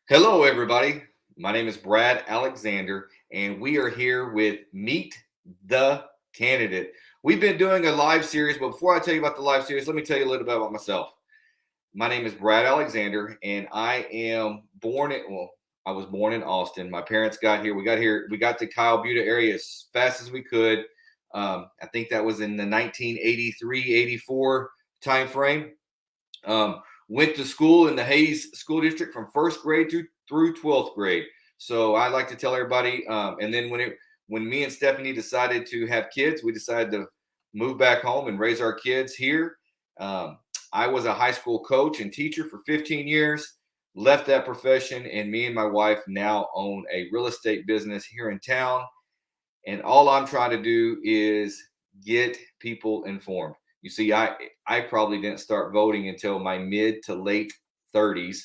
Hello, everybody. My name is Brad Alexander, and we are here with Meet the Candidate. We've been doing a live series, but before I tell you about the live series, let me tell you a little bit about myself. My name is Brad Alexander, and I was born in Austin. My parents got here. We got to Kyle Butte area as fast as we could. I think that was in the 1983-84 time frame. Went to school in the Hayes School District from first grade through 12th grade. So I like to tell everybody. And then when me and Stephanie decided to have kids, we decided to move back home and raise our kids here. I was a high school coach and teacher for 15 years, left that profession, and me and my wife now own a real estate business here in town. And all I'm trying to do is get people informed. You see, I probably didn't start voting until my mid to late 30s.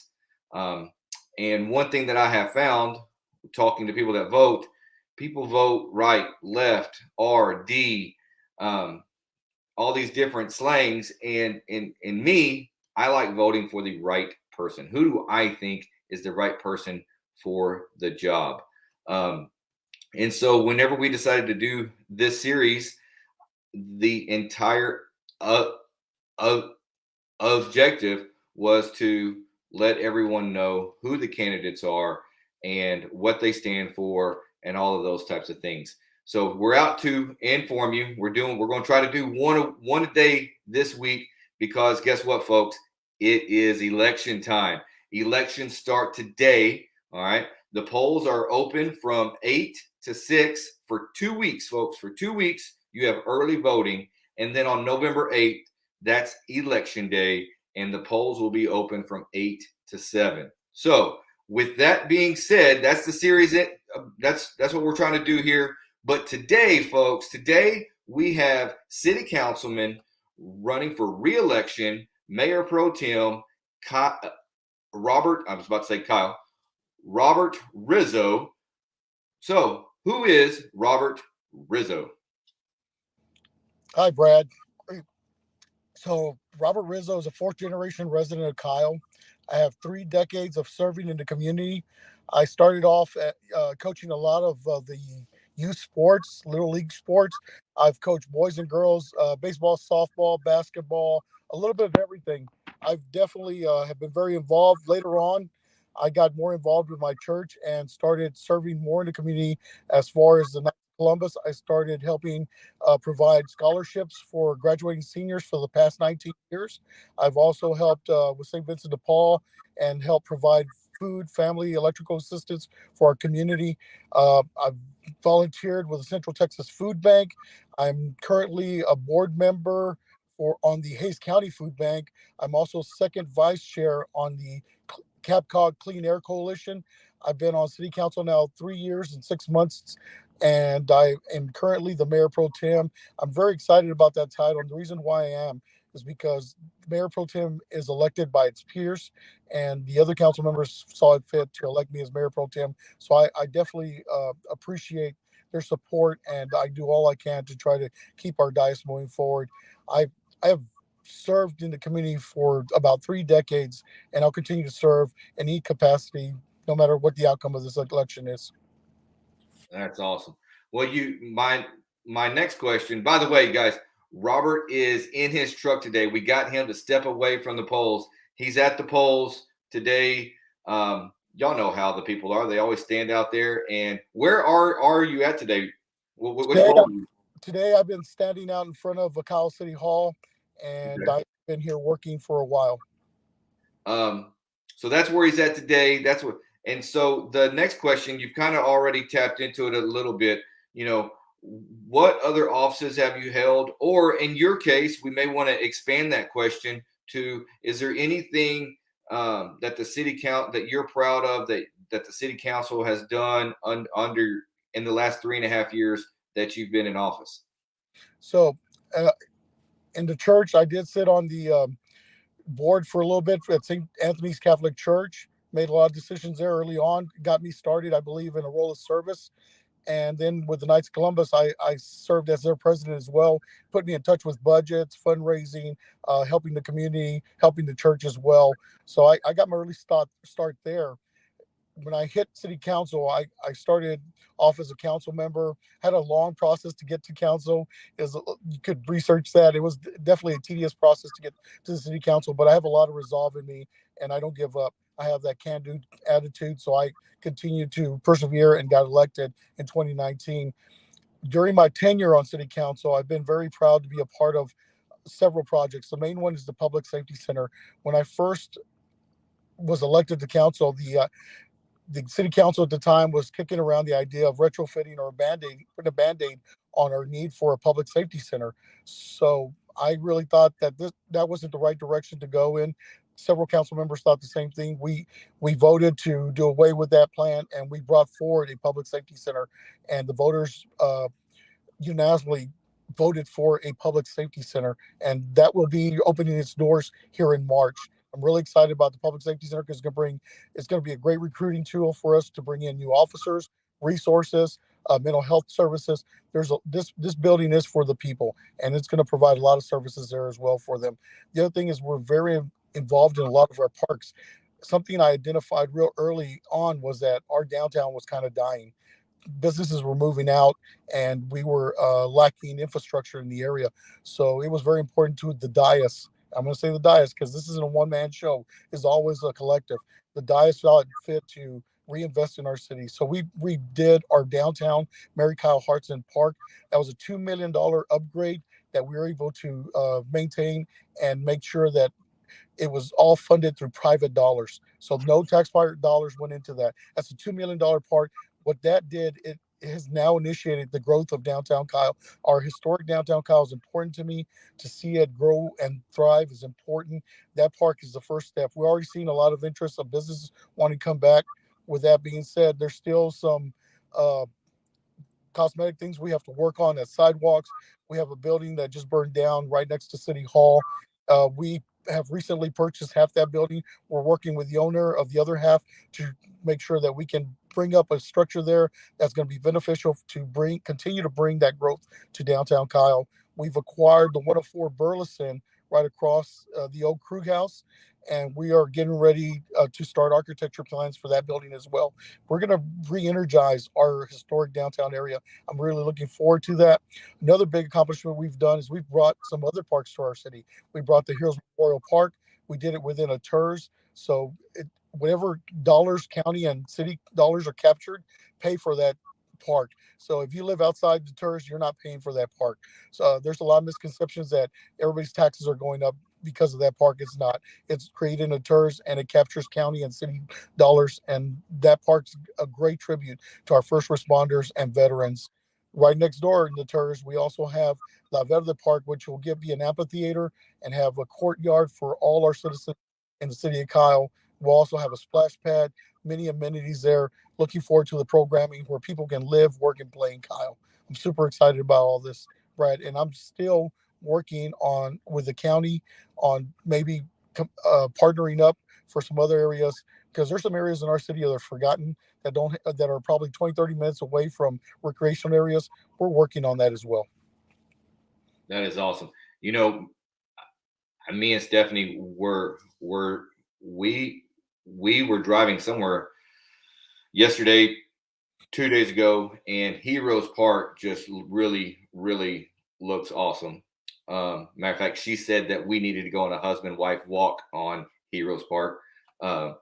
And one thing that I have found talking to people vote right, left, R, D, all these different slangs. And in me, I like voting for the right person. Who do I think is the right person for the job? And so whenever we decided to do this series, the entire objective was to let everyone know who the candidates are and what they stand for and all of those types of things. So we're out to inform you. We're going to try to do one a day this week because guess what, folks? It is election time. Elections start today. All right. The polls are open from 8 to 6 for 2 weeks, folks. For 2 weeks, you have early voting. And then on November 8th, that's election day, and the polls will be open from 8 to 7. So with that being said, that's the series. That's what we're trying to do here. But today, folks, we have city councilman running for re-election, Mayor Pro Tem Robert Rizo. So who is Robert Rizo? Hi, Brad. So, Robert Rizzo is a fourth generation resident of Kyle. I have 3 decades of serving in the community. I started off coaching a lot of the youth sports, little league sports. I've coached boys and girls, baseball, softball, basketball, a little bit of everything. I've definitely have been very involved. Later on, I got more involved with my church and started serving more in the community as far as the Columbus. I started helping provide scholarships for graduating seniors for the past 19 years. I've also helped with St. Vincent de Paul and helped provide food, family, electrical assistance for our community. I've volunteered with the Central Texas Food Bank. I'm currently a board member on the Hayes County Food Bank. I'm also second vice chair on the CapCog Clean Air Coalition. I've been on city council now 3 years and 6 months, and I am currently the mayor pro tem. I'm very excited about that title. And the reason why I am is because mayor pro tem is elected by its peers, and the other council members saw it fit to elect me as mayor pro tem. So I definitely appreciate their support, and I do all I can to try to keep our diocese moving forward. I have served in the community for about 3 decades, and I'll continue to serve in any capacity, no matter what the outcome of this election is. That's awesome. Well, my next question, by the way, guys, Robert is in his truck today. We got him to step away from the polls. He's at the polls today. Y'all know how the people are. They always stand out there. And where are you at today? Which Today, role? today I've been standing out in front of Cal City Hall, and Okay. I've been here working for a while. So that's where he's at today. And so the next question, you've kind of already tapped into it a little bit. You know, what other offices have you held? Or in your case, we may want to expand that question to: is there anything that the city that you're proud of that the city council has done under in the last 3.5 years that you've been in office? So, in the church, I did sit on the board for a little bit at St. Anthony's Catholic Church. Made a lot of decisions there early on. Got me started, I believe, in a role of service. And then with the Knights of Columbus, I served as their president as well. Put me in touch with budgets, fundraising, helping the community, helping the church as well. So I got my early start there. when I hit city council, I started off as a council member, had a long process to get to council. Is You could research that. It was definitely a tedious process to get to the city council, but I have a lot of resolve in me and I don't give up. I have that can do attitude. So I continued to persevere and got elected in 2019. During my tenure on city council, I've been very proud to be a part of several projects. The main one is the Public Safety Center. When I first was elected to council, the city council at the time was kicking around the idea of retrofitting or putting a band-aid on our need for a public safety center. So I really thought that that wasn't the right direction to go in. Several council members thought the same thing. We voted to do away with that plan, and we brought forward a public safety center, and the voters unanimously voted for a public safety center, and that will be opening its doors here in March. I'm really excited about the public safety center because it's going to be a great recruiting tool for us to bring in new officers, resources, mental health services. This building is for the people, and it's going to provide a lot of services there as well for them. The other thing is we're very involved in a lot of our parks. Something I identified real early on was that our downtown was kind of dying. Businesses were moving out and we were lacking infrastructure in the area. So it was very important to the Dias. I'm going to say the Dias because this isn't a one man show, it's always a collective. The Dias felt fit to reinvest in our city. So we did our downtown Mary Kyle Hartson Park. That was a $2 million upgrade that we were able to maintain and make sure that it was all funded through private dollars. So no taxpayer dollars went into that. That's a $2 million part. What that did, it has now initiated the growth of downtown Kyle. Our historic downtown Kyle is important to me. To see it grow and thrive is important. That park is the first step. We're already seeing a lot of interest of businesses wanting to come back. With that being said, there's still some uh, cosmetic things we have to work on as sidewalks. We have a building that just burned down right next to City Hall. We have recently purchased half that building. We're working with the owner of the other half to make sure that we can bring up a structure there that's going to be beneficial to continue to bring that growth to downtown Kyle. We've acquired the 104 Burleson right across the old Krug House, and we are getting ready to start architecture plans for that building as well. We're going to re-energize our historic downtown area. I'm really looking forward to that. Another big accomplishment we've done is we've brought some other parks to our city. We brought the Heroes Memorial Park. We did it within a TERS. So whatever dollars county and city dollars are captured, pay for that park. So if you live outside the TERS, you're not paying for that park. So there's a lot of misconceptions that everybody's taxes are going up because of that park. It's not. It's created a TERS and it captures county and city dollars. And that park's a great tribute to our first responders and veterans. Right next door in the TERS, we also have La Verde Park, which will be an amphitheater and have a courtyard for all our citizens in the city of Kyle. We'll also have a splash pad, many amenities there. Looking forward to the programming where people can live, work, and play in Kyle. I'm super excited about all this, Brad, and I'm still working on with the county on maybe partnering up for some other areas because there's some areas in our city that are forgotten that are probably 20, 30 minutes away from recreational areas. We're working on that as well. That is awesome. You know, me and Stephanie we we were driving somewhere yesterday, 2 days ago, and Heroes Park just really looks awesome. Matter of fact, she said that we needed to go on a husband wife walk on Heroes Park, uh,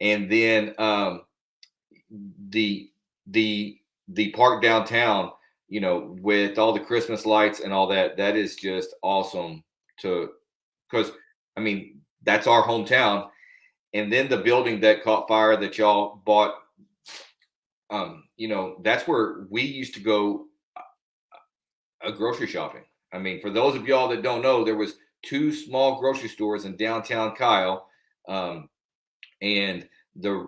and then the the park downtown. You know, with all the Christmas lights and all that, that is just awesome. To Because I mean that's our hometown, and then the building that caught fire that y'all bought. You know, that's where we used to go grocery shopping. I mean, for those of y'all that don't know, there was two small grocery stores in downtown Kyle, um, and the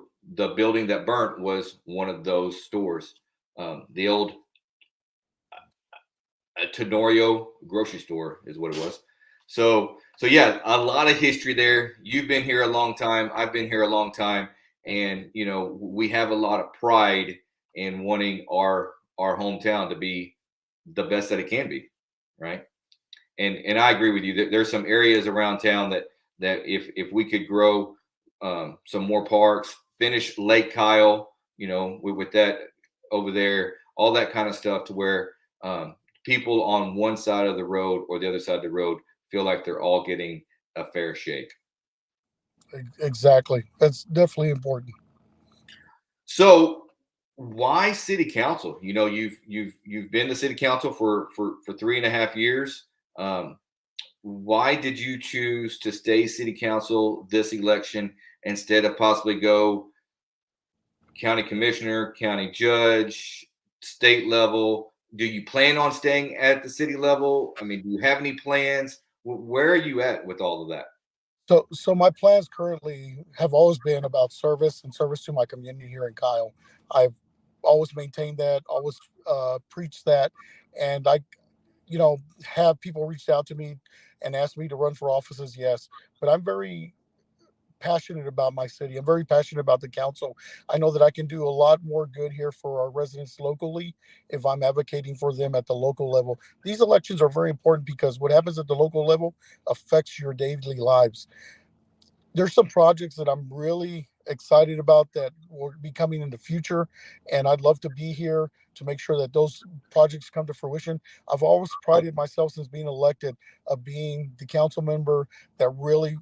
building that burnt was one of those stores. The old Tenorio grocery store is what it was. So yeah, a lot of history there. You've been here a long time. I've been here a long time, and you know we have a lot of pride in wanting our hometown to be the best that it can be, right? And I agree with you that there's some areas around town that if we could grow some more parks, finish Lake Kyle, with that over there, all that kind of stuff, to where people on one side of the road or the other side of the road feel like they're all getting a fair shake. Exactly. That's definitely important. So why city council? You've been to city council for 3.5 years. Um, why did you choose to stay city council this election instead of possibly go county commissioner, county judge, state level? Do you plan on staying at the city level? I mean, do you have any plans? Where are you at with all of that? So my plans currently have always been about service and service to my community here in Kyle. I've always maintained that, always preached that, and I have people reached out to me and asked me to run for offices. Yes, but I'm very passionate about my city. I'm very passionate about the council. I know that I can do a lot more good here for our residents locally if I'm advocating for them at the local level. These elections are very important because what happens at the local level affects your daily lives. There's some projects that I'm really excited about that will be coming in the future, and I'd love to be here to make sure that those projects come to fruition. I've always prided myself since being elected of being the council member that really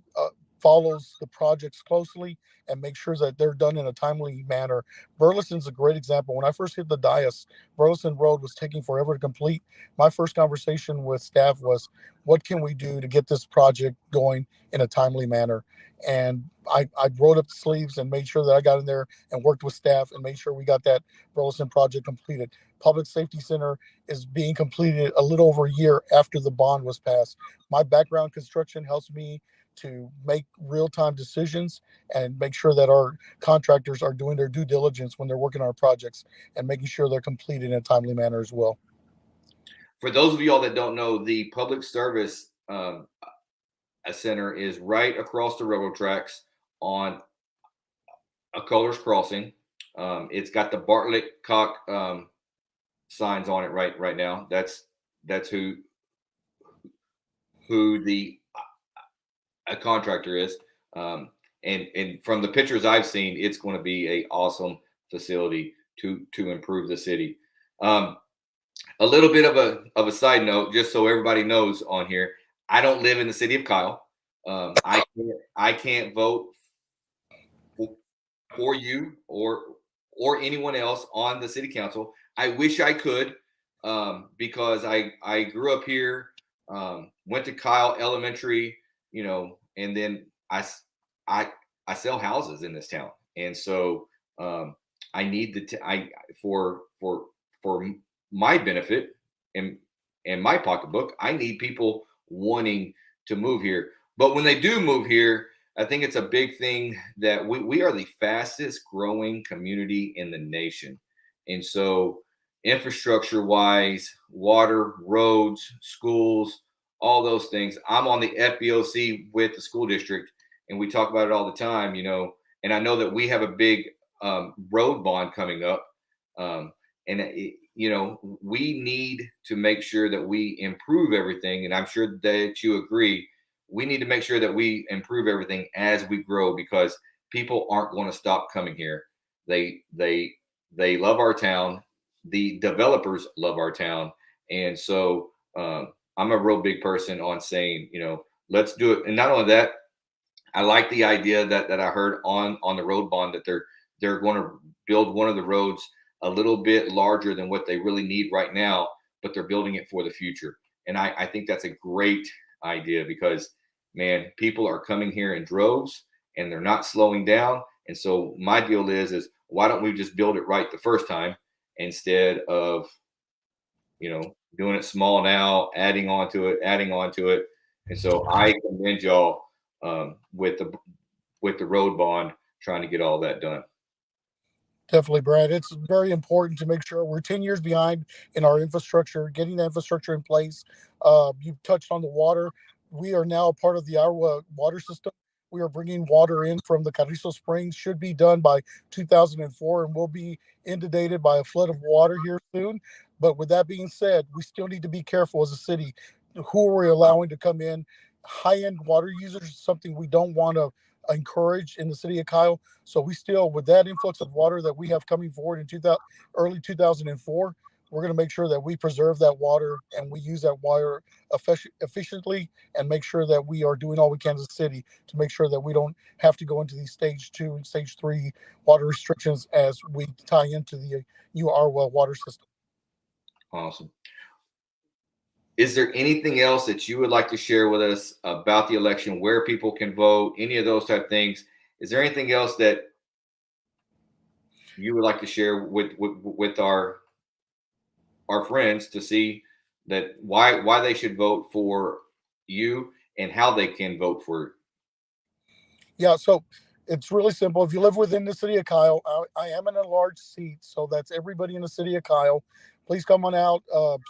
follows the projects closely and makes sure that they're done in a timely manner. Burleson's a great example. When I first hit the dais, Burleson Road was taking forever to complete. My first conversation with staff was, what can we do to get this project going in a timely manner? And I rolled up the sleeves and made sure that I got in there and worked with staff and made sure we got that Burleson project completed. Public Safety Center is being completed a little over a year after the bond was passed. My background construction helps me to make real-time decisions and make sure that our contractors are doing their due diligence when they're working on our projects and making sure they're completed in a timely manner as well. For those of y'all that don't know, the public service center is right across the railroad tracks on a Colors Crossing. It's got the Bartlett Cock signs on it right now. That's who the a contractor is. And from the pictures I've seen, it's going to be a awesome facility to improve the city. A little bit of a side note, just so everybody knows on here, I don't live in the city of Kyle. I can't vote for you or anyone else on the city council. I wish I could, because I grew up here, went to Kyle Elementary, and then I I sell houses in this town, and so I need I for my benefit and my pocketbook. I need people wanting to move here, but when they do move here, I think it's a big thing that we are the fastest growing community in the nation. And so, infrastructure wise, water, roads, schools, all those things. I'm on the FBOC with the school district, and we talk about it all the time, And I know that we have a big road bond coming up. And, we need to make sure that we improve everything. And I'm sure that you agree, we need to make sure that we improve everything as we grow, because people aren't going to stop coming here. They love our town. The developers love our town. And so I'm a real big person on saying, let's do it. And not only that, I like the idea that I heard on the road bond that they're going to build one of the roads a little bit larger than what they really need right now, but they're building it for the future. And I think that's a great idea, because man, people are coming here in droves and they're not slowing down. And so my deal is why don't we just build it right the first time, instead of doing it small now, adding on to it. And so I commend y'all with the road bond, trying to get all that done. Definitely, Brad. It's very important to make sure we're 10 years behind in our infrastructure, getting the infrastructure in place. You touched on the water. We are now a part of the Iowa water system. We are bringing water in from the Carrizo Springs, should be done by 2004, and will be inundated by a flood of water here soon. But with that being said, we still need to be careful as a city. Who are we allowing to come in? High end water users is something we don't want to encouraged in the city of Kyle. So we still, with that influx of water that we have coming forward in early 2004, we're going to make sure that we preserve that water and we use that water efficiently, and make sure that we are doing all we can as a city to make sure that we don't have to go into these stage 2 and stage 3 water restrictions as we tie into the new Arwell water system. Awesome. Is there anything else that you would like to share with us about the election, where people can vote, any of those type of things? Is there anything else that you would like to share with our friends to see that why they should vote for you and how they can vote for? Yeah, so it's really simple. If you live within the city of Kyle, I am in a large seat, so that's everybody in the city of Kyle. Please come on out.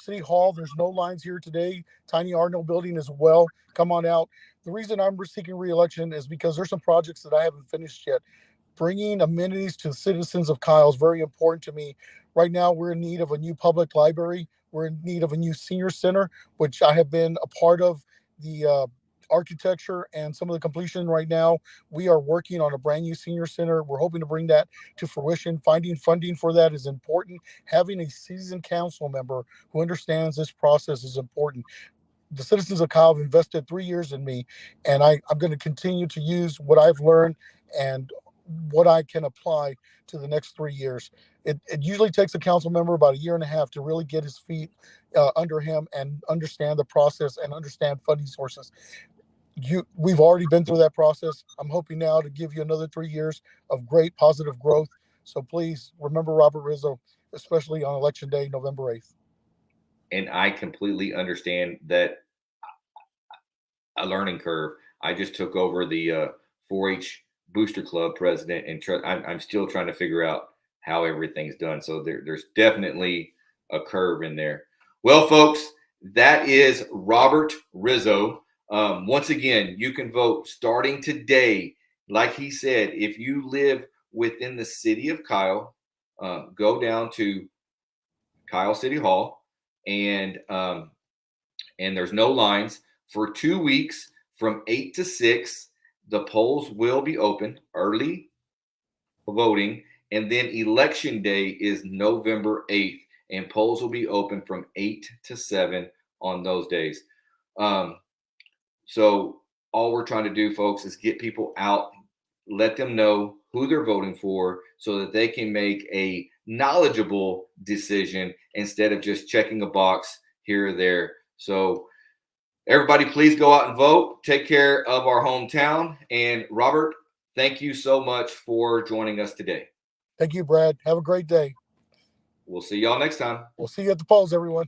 City Hall, there's no lines here today. Tiny Arno building as well. Come on out. The reason I'm seeking re-election is because there's some projects that I haven't finished yet. Bringing amenities to the citizens of Kyle is very important to me. Right now, we're in need of a new public library. We're in need of a new senior center, which I have been a part of the architecture and some of the completion right now. We are working on a brand new senior center. We're hoping to bring that to fruition. Finding funding for that is important. Having a seasoned council member who understands this process is important. The citizens of Kyle have invested 3 years in me, and I'm going to continue to use what I've learned and what I can apply to the next 3 years. It usually takes a council member about a year and a half to really get his feet under him and understand the process and understand funding sources. We've already been through that process. I'm hoping now to give you another 3 years of great positive growth. So please remember Robert Rizo, especially on election day, November 8th. And I completely understand that a learning curve. I just took over the 4-H Booster Club president, and I'm still trying to figure out how everything's done. So there's definitely a curve in there. Well, folks, that is Robert Rizo. Once again, you can vote starting today. Like he said, if you live within the city of Kyle, go down to Kyle City Hall, and there's no lines for 2 weeks from 8 to 6. The polls will be open early voting, and then election day is November 8th, and polls will be open from 8 to 7 on those days. So all we're trying to do, folks, is get people out, let them know who they're voting for so that they can make a knowledgeable decision instead of just checking a box here or there. So everybody, please go out and vote. Take care of our hometown. And Robert, thank you so much for joining us today. Thank you, Brad. Have a great day. We'll see y'all next time. We'll see you at the polls, everyone.